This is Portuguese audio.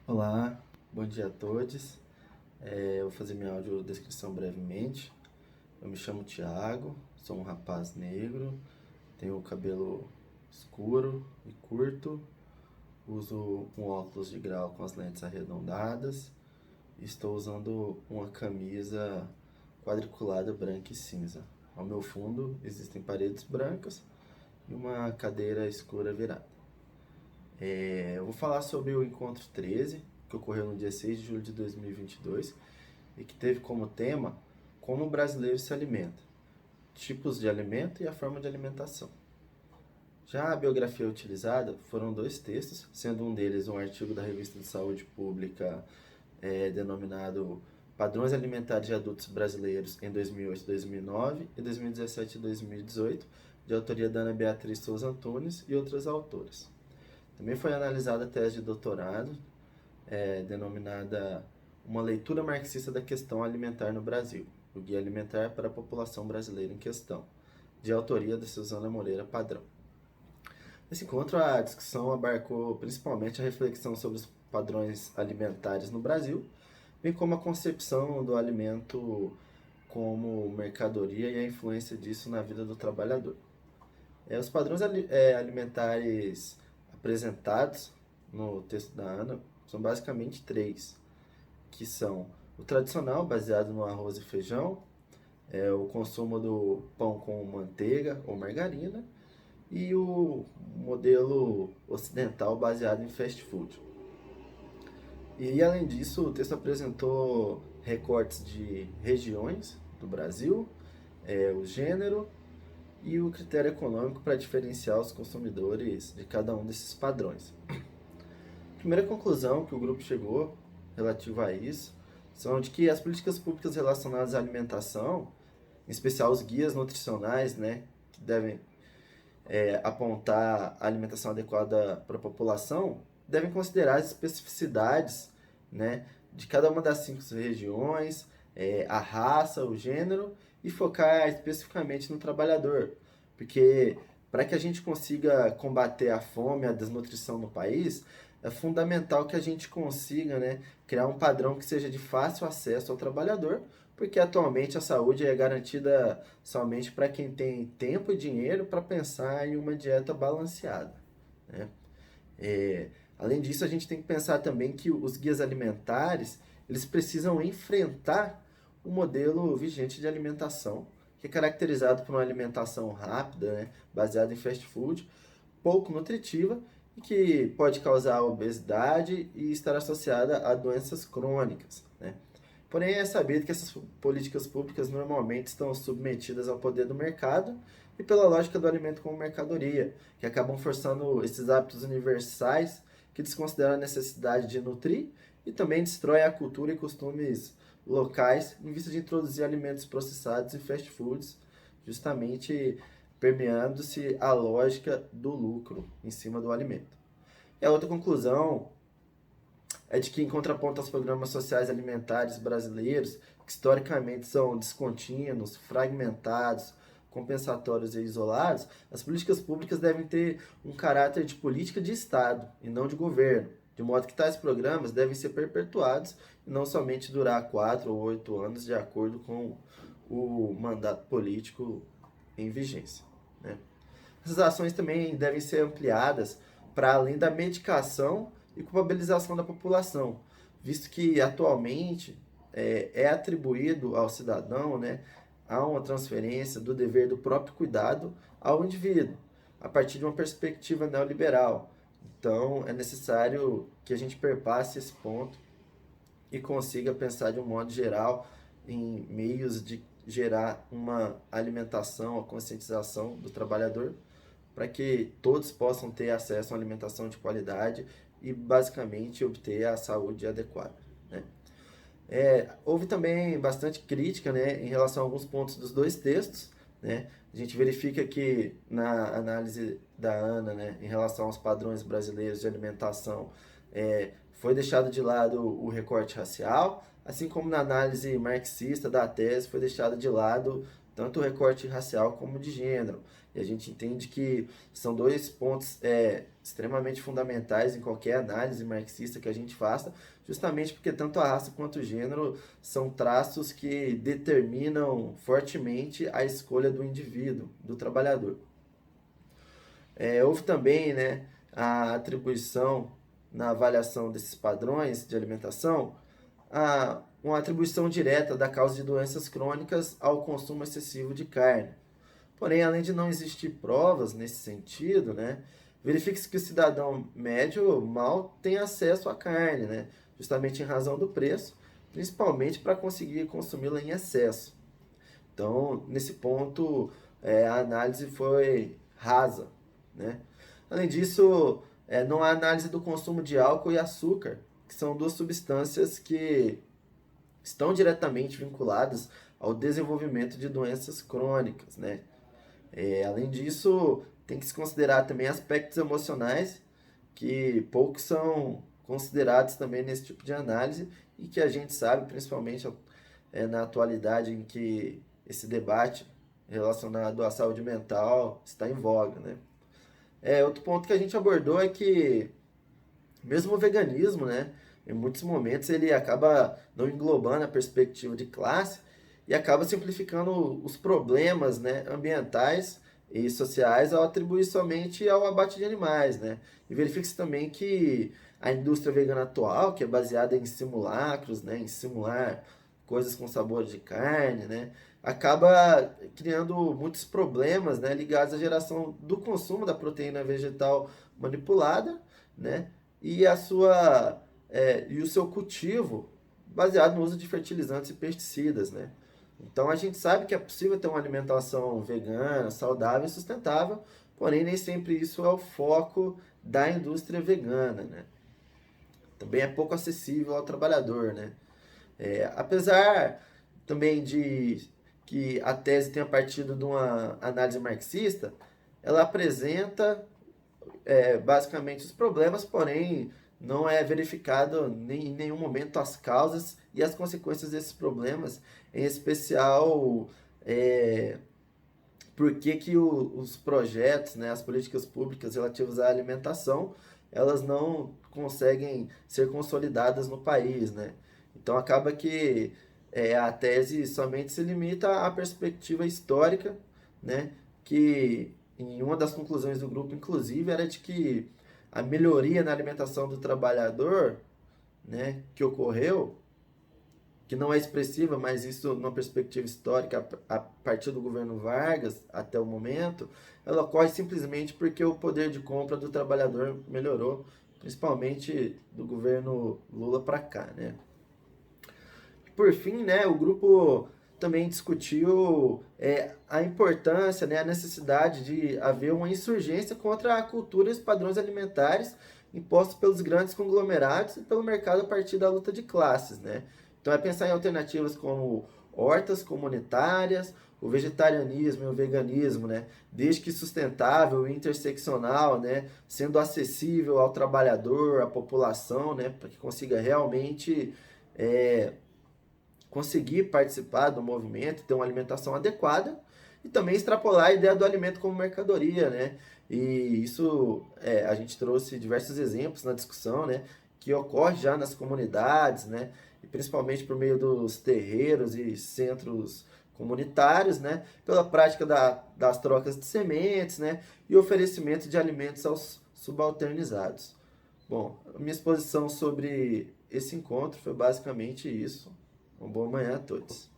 Olá, bom dia a todos. Eu vou fazer minha audiodescrição brevemente. Eu me chamo Thiago, sou um rapaz negro, tenho o cabelo escuro e curto, uso um óculos de grau com as lentes arredondadas e estou usando uma camisa quadriculada branca e cinza. Ao meu fundo existem paredes brancas e uma cadeira escura virada. Eu vou falar sobre o Encontro 13, que ocorreu no dia 6 de julho de 2022 e que teve como tema como o brasileiro se alimenta, tipos de alimento e a forma de alimentação. Já a biografia utilizada foram dois textos, sendo um deles um artigo da Revista de Saúde Pública denominado Padrões Alimentares de Adultos Brasileiros em 2008, 2009 e 2017 e 2018, de autoria da Ana Beatriz Souza Antunes e outras autoras. Também foi analisada a tese de doutorado, denominada Uma Leitura Marxista da Questão Alimentar no Brasil, o Guia Alimentar para a População Brasileira em Questão, de autoria da Suzana Moreira Padrão. Nesse encontro, a discussão abarcou principalmente a reflexão sobre os padrões alimentares no Brasil, bem como a concepção do alimento como mercadoria e a influência disso na vida do trabalhador. Os padrões alimentares apresentados no texto da Ana são basicamente três, que são o tradicional, baseado no arroz e feijão, o consumo do pão com manteiga ou margarina, e o modelo ocidental baseado em fast food. E além disso, o texto apresentou recortes de regiões do Brasil, o gênero e o critério econômico para diferenciar os consumidores de cada um desses padrões. A primeira conclusão que o grupo chegou relativa a isso são de que as políticas públicas relacionadas à alimentação, em especial os guias nutricionais, né, que devem apontar a alimentação adequada para a população, devem considerar as especificidades, né, de cada uma das cinco regiões, a raça, o gênero, e focar especificamente no trabalhador. Porque para que a gente consiga combater a fome e a desnutrição no país, é fundamental que a gente consiga, né, criar um padrão que seja de fácil acesso ao trabalhador, porque atualmente a saúde é garantida somente para quem tem tempo e dinheiro para pensar em uma dieta balanceada, né? Além disso, a gente tem que pensar também que os guias alimentares eles precisam enfrentar o modelo vigente de alimentação, que é caracterizado por uma alimentação rápida, né, baseada em fast food, pouco nutritiva e que pode causar obesidade e estar associada a doenças crônicas, né? Porém, é sabido que essas políticas públicas normalmente estão submetidas ao poder do mercado e pela lógica do alimento como mercadoria, que acabam forçando esses hábitos universais que desconsideram a necessidade de nutrir e também destrói a cultura e costumes locais em vista de introduzir alimentos processados e fast foods, justamente permeando-se a lógica do lucro em cima do alimento. E a outra conclusão é de que, em contraponto aos programas sociais alimentares brasileiros, que historicamente são descontínuos, fragmentados, compensatórios e isolados, as políticas públicas devem ter um caráter de política de Estado e não de governo, de modo que tais programas devem ser perpetuados e não somente durar 4 ou 8 anos de acordo com o mandato político em vigência, né? Essas ações também devem ser ampliadas para além da medicação e culpabilização da população, visto que atualmente é atribuído ao cidadão, né, a uma transferência do dever do próprio cuidado ao indivíduo, a partir de uma perspectiva neoliberal. Então, é necessário que a gente perpasse esse ponto e consiga pensar de um modo geral em meios de gerar uma alimentação, a conscientização do trabalhador, para que todos possam ter acesso a uma alimentação de qualidade e basicamente obter a saúde adequada, né? Houve também bastante crítica, né, em relação a alguns pontos dos dois textos, né? A gente verifica que na análise da Ana, né, em relação aos padrões brasileiros de alimentação, foi deixado de lado o recorte racial, assim como na análise marxista da tese foi deixado de lado tanto o recorte racial como de gênero. E a gente entende que são dois pontos extremamente fundamentais em qualquer análise marxista que a gente faça, justamente porque tanto a raça quanto o gênero são traços que determinam fortemente a escolha do indivíduo, do trabalhador. Houve também, né, a atribuição na avaliação desses padrões de alimentação, uma atribuição direta da causa de doenças crônicas ao consumo excessivo de carne. Porém, além de não existir provas nesse sentido, né, verifica-se que o cidadão médio mal tem acesso à carne, né, justamente em razão do preço, principalmente para conseguir consumi-la em excesso. Então, nesse ponto, a análise foi rasa, né? Além disso, não há análise do consumo de álcool e açúcar, que são duas substâncias que estão diretamente vinculadas ao desenvolvimento de doenças crônicas, né? Além disso, tem que se considerar também aspectos emocionais, que poucos são considerados também nesse tipo de análise e que a gente sabe, principalmente na atualidade em que esse debate relacionado à saúde mental está em voga, né? Outro ponto que a gente abordou é que mesmo o veganismo, né, em muitos momentos ele acaba não englobando a perspectiva de classe e acaba simplificando os problemas, né, ambientais e sociais ao atribuir somente ao abate de animais, né? E verifica-se também que a indústria vegana atual, que é baseada em simulacros, né, em simular coisas com sabor de carne, né, acaba criando muitos problemas, né, ligados à geração do consumo da proteína vegetal manipulada, né, e e o seu cultivo baseado no uso de fertilizantes e pesticidas, né? Então a gente sabe que é possível ter uma alimentação vegana, saudável e sustentável, porém nem sempre isso é o foco da indústria vegana, né? Também é pouco acessível ao trabalhador, né? Apesar também de que a tese tenha partido de uma análise marxista, ela apresenta basicamente os problemas, porém não é verificado em nenhum momento as causas e as consequências desses problemas, em especial por que os projetos, né, as políticas públicas relativas à alimentação, elas não conseguem ser consolidadas no país, né? Então acaba que a tese somente se limita à perspectiva histórica, né? Que em uma das conclusões do grupo, inclusive, era de que a melhoria na alimentação do trabalhador, né, que ocorreu, que não é expressiva, mas isso numa perspectiva histórica, a partir do governo Vargas até o momento, ela ocorre simplesmente porque o poder de compra do trabalhador melhorou, principalmente do governo Lula para cá, né? Por fim, né, o grupo também discutiu a importância, né, a necessidade de haver uma insurgência contra a cultura e os padrões alimentares impostos pelos grandes conglomerados e pelo mercado a partir da luta de classes, né? Então é pensar em alternativas como hortas comunitárias, o vegetarianismo e o veganismo, né? Desde que sustentável e interseccional, né? Sendo acessível ao trabalhador, à população, né? Para que consiga realmente conseguir participar do movimento, ter uma alimentação adequada e também extrapolar a ideia do alimento como mercadoria, né? E isso a gente trouxe diversos exemplos na discussão, né? Que ocorre já nas comunidades, né? E principalmente por meio dos terreiros e centros comunitários, né? Pela prática das trocas de sementes, né? E oferecimento de alimentos aos subalternizados. Bom, a minha exposição sobre esse encontro foi basicamente isso. Uma boa manhã a todos.